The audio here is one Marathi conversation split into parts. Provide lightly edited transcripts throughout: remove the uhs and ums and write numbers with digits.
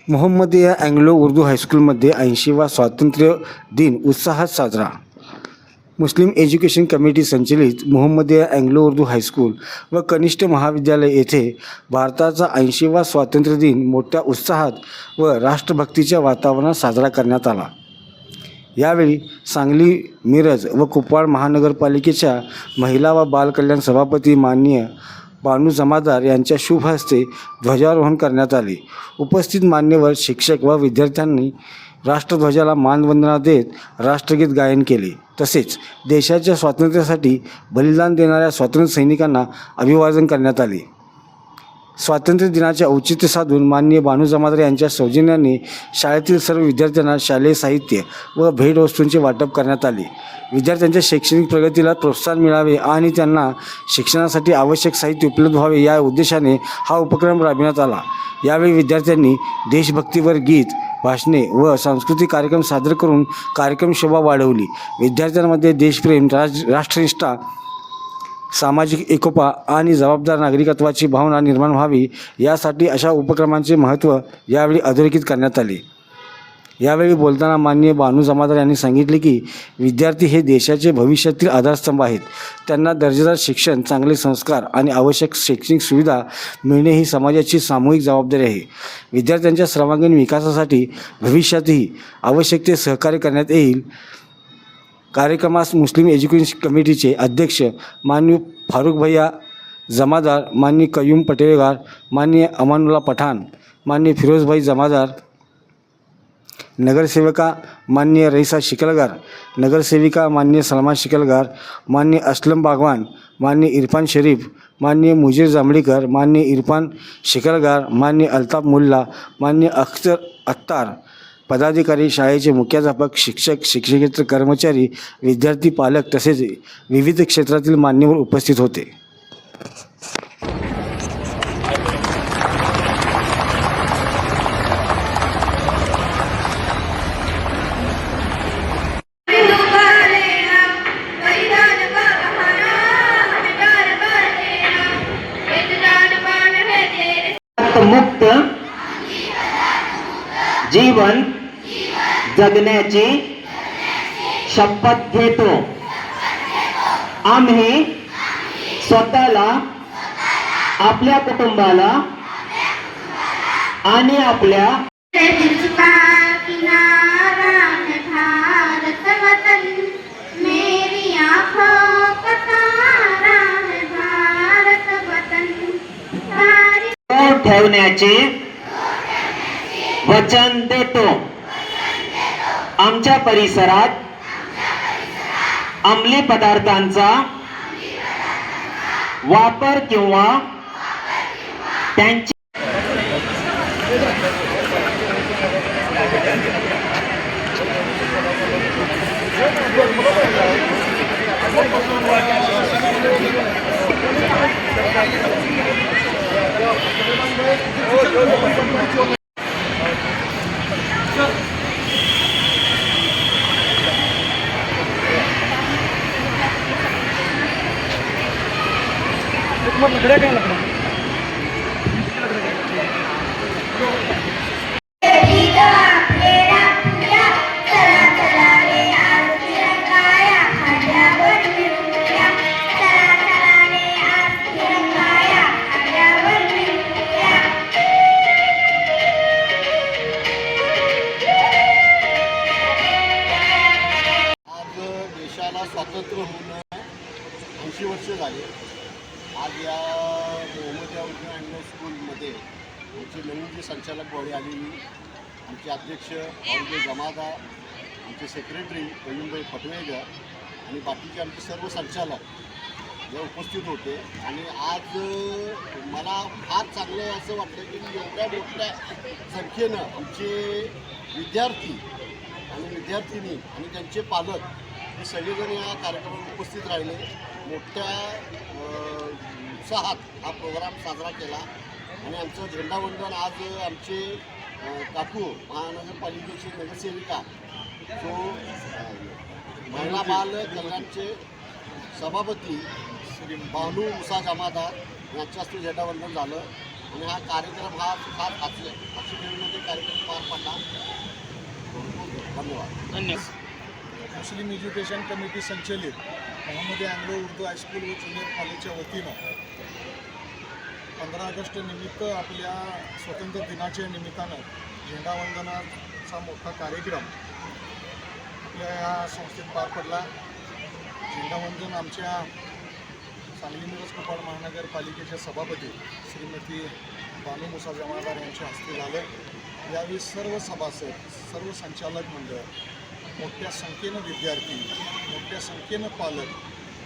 मोहम्मदिया अँग्लो उर्दू हायस्कूलमध्ये 80वा स्वातंत्र्य दिन उत्साहात साजरा. मुस्लिम एज्युकेशन कमिटी संचलित मोहम्मदिया अँग्लो उर्दू हायस्कूल व कनिष्ठ महाविद्यालय येथे भारताचा 80वा स्वातंत्र्य दिन मोठ्या उत्साहात व राष्ट्रभक्तीच्या वातावरणात साजरा करण्यात आला. यावेळी सांगली, मिरज व कुपवाड महानगरपालिकेच्या महिला व बालकल्याण सभापती माननीय बानू जमादार यांच्या शुभ हस्ते ध्वजारोहण करण्यात आले. उपस्थित मान्यवर, शिक्षक व विद्यार्थ्यांनी राष्ट्रध्वजाला मानवंदना देत राष्ट्रगीत गायन केले. तसेच देशाच्या स्वातंत्र्यासाठी बलिदान देणाऱ्या स्वातंत्र्य सैनिकांना अभिवादन करण्यात आले. स्वातंत्र्य दिनाचे औचित्य साधून माननीय बानू जमादार यांच्या सौजन्याने शाळेतील सर्व विद्यार्थ्यांना शालेय साहित्य व भेटवस्तूंचे वाटप करण्यात आले. विद्यार्थ्यांच्या शैक्षणिक प्रगतीला प्रोत्साहन मिळावे आणि त्यांना शिक्षणासाठी आवश्यक साहित्य उपलब्ध व्हावे या उद्देशाने हा उपक्रम राबविण्यात आला. यावेळी विद्यार्थ्यांनी देशभक्तीपर गीत, भाषणे व सांस्कृतिक कार्यक्रम सादर करून कार्यक्रम शोभा वाढवली. विद्यार्थ्यांमध्ये देशप्रेम, राष्ट्रनिष्ठा, सामाजिक एकोपा आणि जबाबदार नागरिकत्वाची भावना निर्माण व्हावी यासाठी अशा उपक्रमांचे महत्त्व यावेळी अधोरेखित करण्यात आले. यावेळी बोलताना माननीय बानू जमादार यांनी सांगितले की विद्यार्थी हे देशाचे भविष्यातील आधारस्तंभ आहेत. त्यांना दर्जेदार शिक्षण, चांगले संस्कार आणि आवश्यक शैक्षणिक सुविधा मिळणे ही समाजाची सामूहिक जबाबदारी आहे. विद्यार्थ्यांच्या सर्वांगीण विकासासाठी भविष्यातही आवश्यक ते सहकार्य करण्यात येईल. कार्यक्रमास मुस्लिम एज्युकेशन कमिटीचे अध्यक्ष माननीय फारुख भैया जमादार, माननीय कयूम पटेलगार, माननीय अमानुल्ला पठाण, माननीय फिरोजभाई जमादार, नगरसेविका माननीय रईसा शिकलगार, नगरसेविका माननीय सलमा शिकलगार, माननीय असलम बागवान, माननीय इरफान शरीफ, माननीय मुजीर जांभळीकर, माननीय इरफान शिकलगार, माननीय अल्ताफ मुल्ला, माननीय अख्तर अख्तार, पदाधिकारी, शाळेचे मुख्याध्यापक, शिक्षक, शिक्षकेतर कर्मचारी, विद्यार्थी, पालक तसेच विविध क्षेत्रातील मान्यवर उपस्थित होते. मुक्त जीवन जगण्याची शपथ घेतो. आम्ही स्वतःला, आपल्या कुटुंबाला आणि आपल्या ठेवण्याचे वचन देतो. आमच्या परिसरात अंमली पदार्थांचा वापर किंवा त्यांची स्वातंत्र्य होऊन 80 वर्ष झाले. आज या मोहम्मदिया उर्दू अँग्लो स्कूलमध्ये आमची नवीन जी संचालक बॉडी आलेली, आमचे अध्यक्ष फारुख जमादार, आमचे सेक्रेटरी कयूमभाई पटवेकर आणि बाकीचे आमचे सर्व संचालक जे उपस्थित होते. आणि आज मला फार चांगलं असं वाटलं की एवढ्या मोठ्या संख्येनं आमचे विद्यार्थी आणि विद्यार्थिनी आणि त्यांचे पालक हे सगळेजण या कार्यक्रमात उपस्थित राहिले. मोठ्या उत्साहात हा प्रोग्राम साजरा केला आणि आमचं झेंडावंदन आज आमचे काकू महानगरपालिकेची नगरसेविका, जो महिला बाल कल्याणचे सभापती श्री बानू मुसा जमादार यांच्या हस्ते झेंडावंदन झालं. आणि हा कार्यक्रम हा हर्षखेळमध्ये कार्यक्रम पार पडला. धन्यवाद. मुस्लिम एज्युकेशन कमिटी संचलित मोहम्मद अँग्लो उर्दू हायस्कूल व ज्युनियर कॉलेजच्या वतीनं 15 ऑगस्ट निमित्त आपल्या स्वातंत्र्य दिनाच्या निमित्तानं झेंडावंदनाचा मोठा कार्यक्रम आपल्या या संस्थेत पार पडला. झेंडावंदन आमच्या सांगली मिरज कुपवाड महानगरपालिकेच्या सभापती श्रीमती बानू मुसा जमादार यांच्या हस्ते झालं. यावेळी सर्व सभासद, सर्व संचालक मंडळ, मोठ्या संख्येनं विद्यार्थी, मोठ्या संख्येनं पालक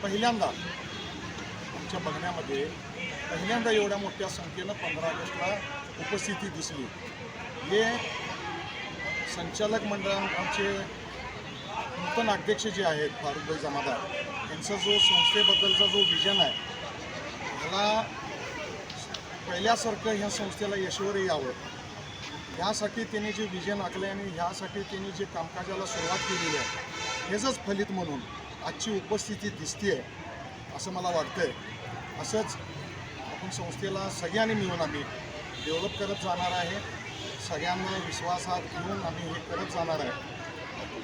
पहिल्यांदा आमच्या बघण्यामध्ये एवढ्या मोठ्या संख्येनं 15 ऑगस्टला उपस्थिती दिसली. हे संचालक मंडळ आमचे नूतन अध्यक्ष जे आहेत फारुखभाई जमादार यांचा जो संस्थेबद्दलचा जो विजन आहे ह्याला पहिल्यासारखं ह्या संस्थेला यशवर यावं ह्यासाठी त्यांनी जे विजन आखलं आणि ह्यासाठी त्यांनी जे कामकाजाला सुरुवात केलेली आहे ह्याचंच फलित म्हणून आजची उपस्थिती दिसते आहे असं मला वाटतं आहे. असंच आपण संस्थेला सगळ्यांनी मिळून आम्ही डेव्हलप करत जाणार आहे. सगळ्यांना विश्वासात घेऊन आम्ही हे करत जाणार आहे.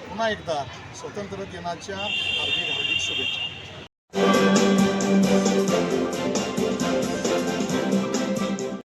पुन्हा एकदा स्वातंत्र्य दिनाच्या हार्दिक शुभेच्छा.